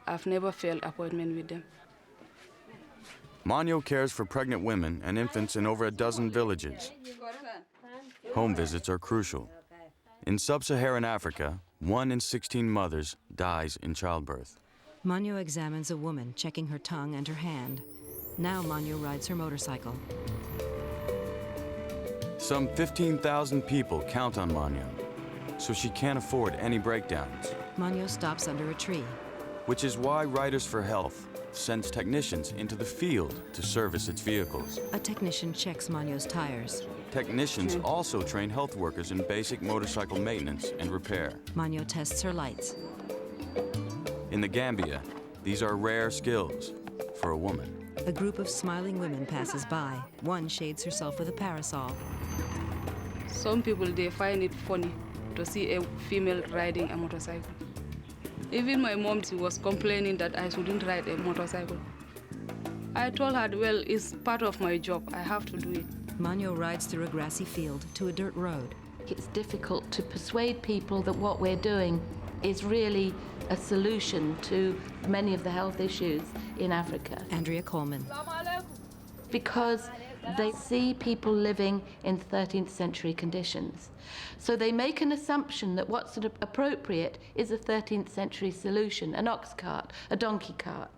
I've never failed appointment with them. Manyo cares for pregnant women and infants in over a dozen villages. Home visits are crucial. In sub-Saharan Africa, 1 in 16 mothers dies in childbirth. Manyo examines a woman, checking her tongue and her hand. Now Manyo rides her motorcycle. Some 15,000 people count on Manyo, so she can't afford any breakdowns. Manyo stops under a tree. Which is why Riders for Health sends technicians into the field to service its vehicles. A technician checks Manyo's tires. Technicians also train health workers in basic motorcycle maintenance and repair. Manyo tests her lights. In the Gambia, these are rare skills for a woman. A group of smiling women passes by. One shades herself with a parasol. Some people, they find it funny to see a female riding a motorcycle. Even my mom, she was complaining that I shouldn't ride a motorcycle. I told her, well, it's part of my job. I have to do it. Manyo rides through a grassy field to a dirt road. It's difficult to persuade people that what we're doing is really a solution to many of the health issues in Africa. Andrea Coleman. Because they see people living in 13th century conditions. So they make an assumption that what's appropriate is a 13th century solution, an ox cart, a donkey cart.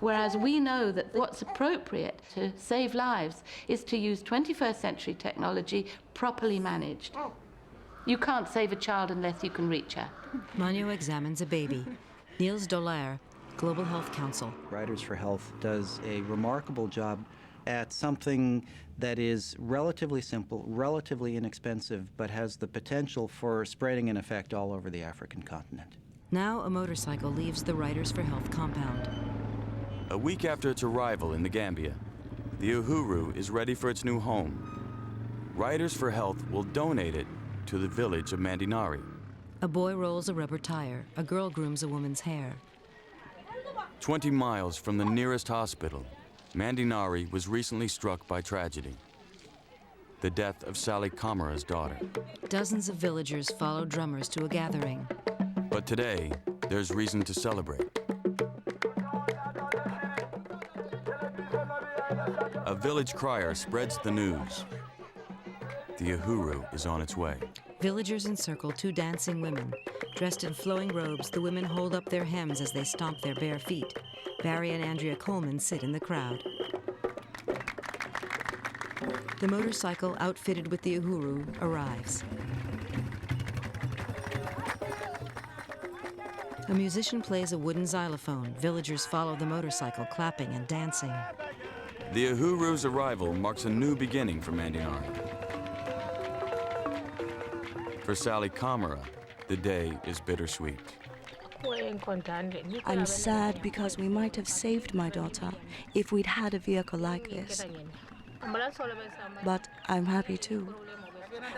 Whereas we know that what's appropriate to save lives is to use 21st century technology properly managed. You can't save a child unless you can reach her. Manyo examines a baby. Niels Dollaire, Global Health Council. Riders for Health does a remarkable job at something that is relatively simple, relatively inexpensive, but has the potential for spreading an effect all over the African continent. Now a motorcycle leaves the Riders for Health compound. A week after its arrival in the Gambia, the Uhuru is ready for its new home. Riders for Health will donate it to the village of Mandinari. A boy rolls a rubber tire. A girl grooms a woman's hair. 20 miles from the nearest hospital, Mandinari was recently struck by tragedy. The death of Sally Kamara's daughter. Dozens of villagers follow drummers to a gathering. But today, there's reason to celebrate. A village crier spreads the news. The Uhuru is on its way. Villagers encircle 2 dancing women. Dressed in flowing robes, the women hold up their hems as they stomp their bare feet. Barry and Andrea Coleman sit in the crowd. The motorcycle outfitted with the Uhuru arrives. A musician plays a wooden xylophone. Villagers follow the motorcycle, clapping and dancing. The Uhuru's arrival marks a new beginning for Mandinari. For Sally Kamara, the day is bittersweet. I'm sad because we might have saved my daughter if we'd had a vehicle like this. But I'm happy too.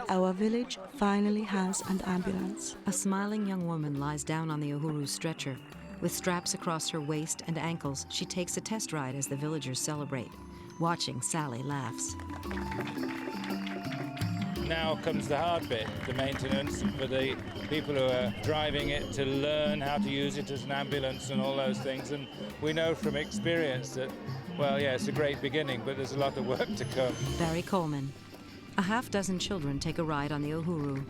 Our village finally has an ambulance. A smiling young woman lies down on the Uhuru's stretcher. With straps across her waist and ankles, she takes a test ride as the villagers celebrate. Watching, Sally laughs. Now comes the hard bit, the maintenance for the people who are driving it to learn how to use it as an ambulance and all those things. And we know from experience that, well, yeah, it's a great beginning, but there's a lot of work to come. Barry Coleman. A half-dozen children take a ride on the Uhuru.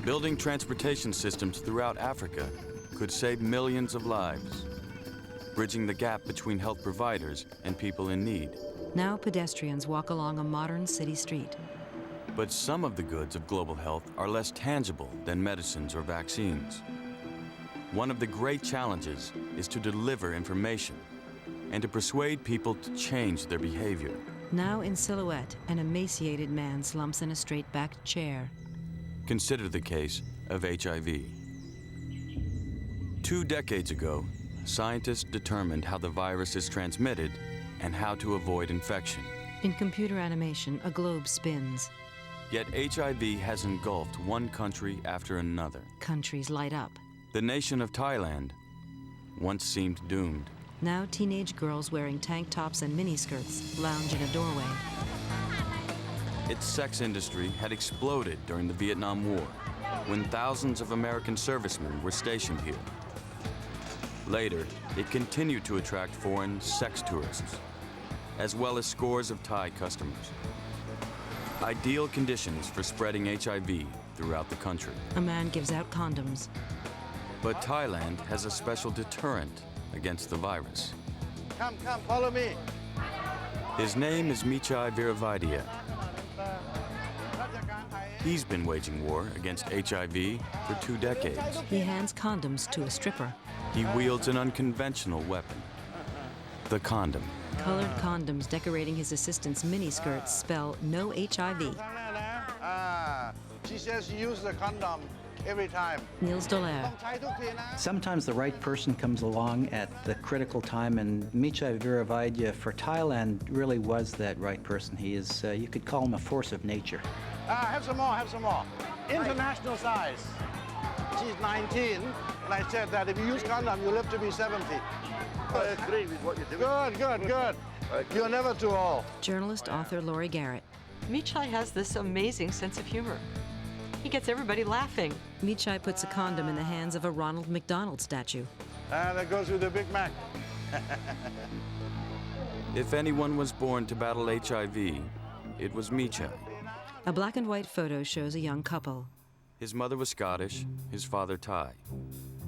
Building transportation systems throughout Africa could save millions of lives, bridging the gap between health providers and people in need. Now pedestrians walk along a modern city street. But some of the goods of global health are less tangible than medicines or vaccines. One of the great challenges is to deliver information and to persuade people to change their behavior. Now in silhouette, an emaciated man slumps in a straight-backed chair. Consider the case of HIV. 2 decades ago, scientists determined how the virus is transmitted and how to avoid infection. In computer animation, a globe spins. Yet HIV has engulfed one country after another. Countries light up. The nation of Thailand once seemed doomed. Now teenage girls wearing tank tops and miniskirts lounge in a doorway. Its sex industry had exploded during the Vietnam War. when thousands of American servicemen were stationed here. Later, it continued to attract foreign sex tourists, as well as scores of Thai customers. Ideal conditions for spreading HIV throughout the country. A man gives out condoms. But Thailand has a special deterrent against the virus. Come, follow me. His name is Michai Viravaidya. He's been waging war against HIV for 2 decades. He hands condoms to a stripper. He wields an unconventional weapon, the condom. Colored condoms decorating his assistant's miniskirts spell no HIV. She says she uses the condom every time. Niels Dallaire. Sometimes the right person comes along at the critical time, and Michai Viravaidya for Thailand really was that right person. He is, you could call him a force of nature. Have some more. International size. She's 19, and I said that if you use condom, you live to be 70. I agree with what you're doing. Good. You're never too old. Journalist author Laurie Garrett. Michai has this amazing sense of humor. He gets everybody laughing. Michai puts a condom in the hands of a Ronald McDonald statue. And that goes with the Big Mac. If anyone was born to battle HIV, it was Michai. A black and white photo shows a young couple. His mother was Scottish, his father Thai.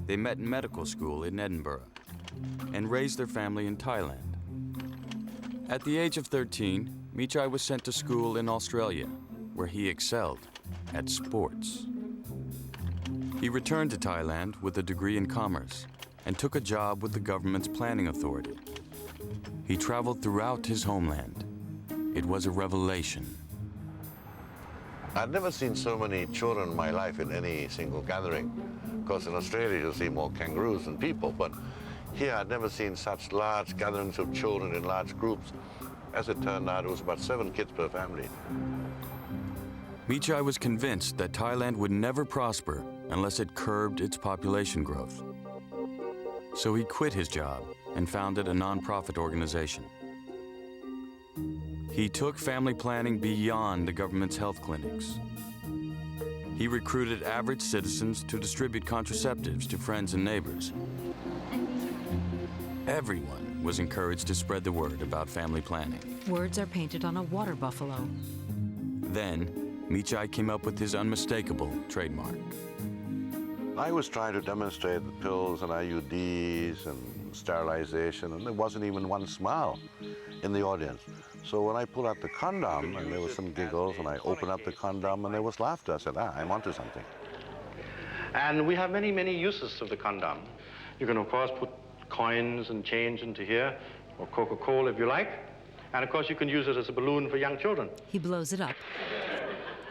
They met in medical school in Edinburgh and raised their family in Thailand. At the age of 13, Michai was sent to school in Australia, where he excelled at sports. He returned to Thailand with a degree in commerce and took a job with the government's planning authority. He traveled throughout his homeland. It was a revelation. I've never seen so many children in my life in any single gathering. Of course, in Australia, you'll see more kangaroos than people, but here I'd never seen such large gatherings of children in large groups. As it turned out, it was about 7 kids per family. Michai was convinced that Thailand would never prosper unless it curbed its population growth. So he quit his job and founded a nonprofit organization. He took family planning beyond the government's health clinics. He recruited average citizens to distribute contraceptives to friends and neighbors. Everyone was encouraged to spread the word about family planning. Words are painted on a water buffalo. Then, Michai came up with his unmistakable trademark. I was trying to demonstrate the pills and IUDs and sterilization, and there wasn't even one smile in the audience. So when I pulled out the condom, and there was some giggles, and I opened up the condom, and there was laughter, I said, I'm onto something. And we have many, many uses of the condom. You can, of course, put coins and change into here, or Coca-Cola if you like. And, of course, you can use it as a balloon for young children. He blows it up.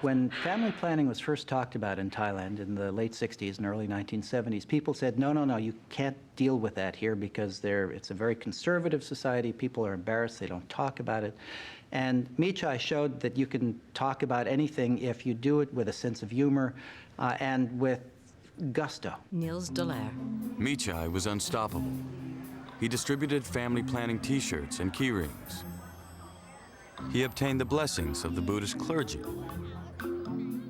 When family planning was first talked about in Thailand in the late 60s and early 1970s, people said, no, you can't deal with that here because it's a very conservative society. People are embarrassed. They don't talk about it. And Michai showed that you can talk about anything if you do it with a sense of humor and with gusto. Niels Dallaire. Michai was unstoppable. He distributed family planning T-shirts and key rings. He obtained the blessings of the Buddhist clergy.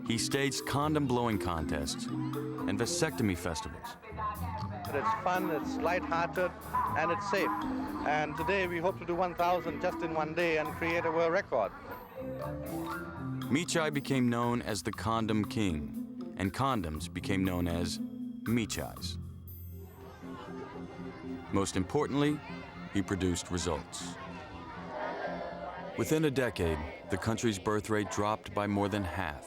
He staged condom blowing contests and vasectomy festivals. It's fun, it's lighthearted, and it's safe. And today we hope to do 1,000 just in one day and create a world record. Michai became known as the Condom King, and condoms became known as Michais. Most importantly, he produced results. Within a decade, the country's birth rate dropped by more than half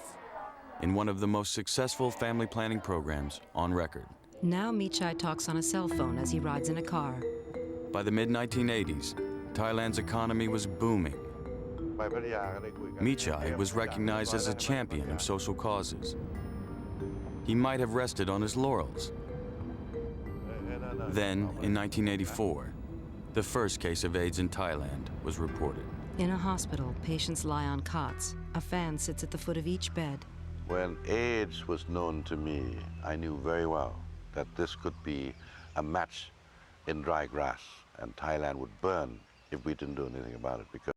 in one of the most successful family planning programs on record. Now Michai talks on a cell phone as he rides in a car. By the mid-1980s, Thailand's economy was booming. Michai was recognized as a champion of social causes. He might have rested on his laurels. Then, in 1984, the first case of AIDS in Thailand was reported. In a hospital, patients lie on cots. A fan sits at the foot of each bed. When AIDS was known to me, I knew very well that this could be a match in dry grass, and Thailand would burn if we didn't do anything about it, because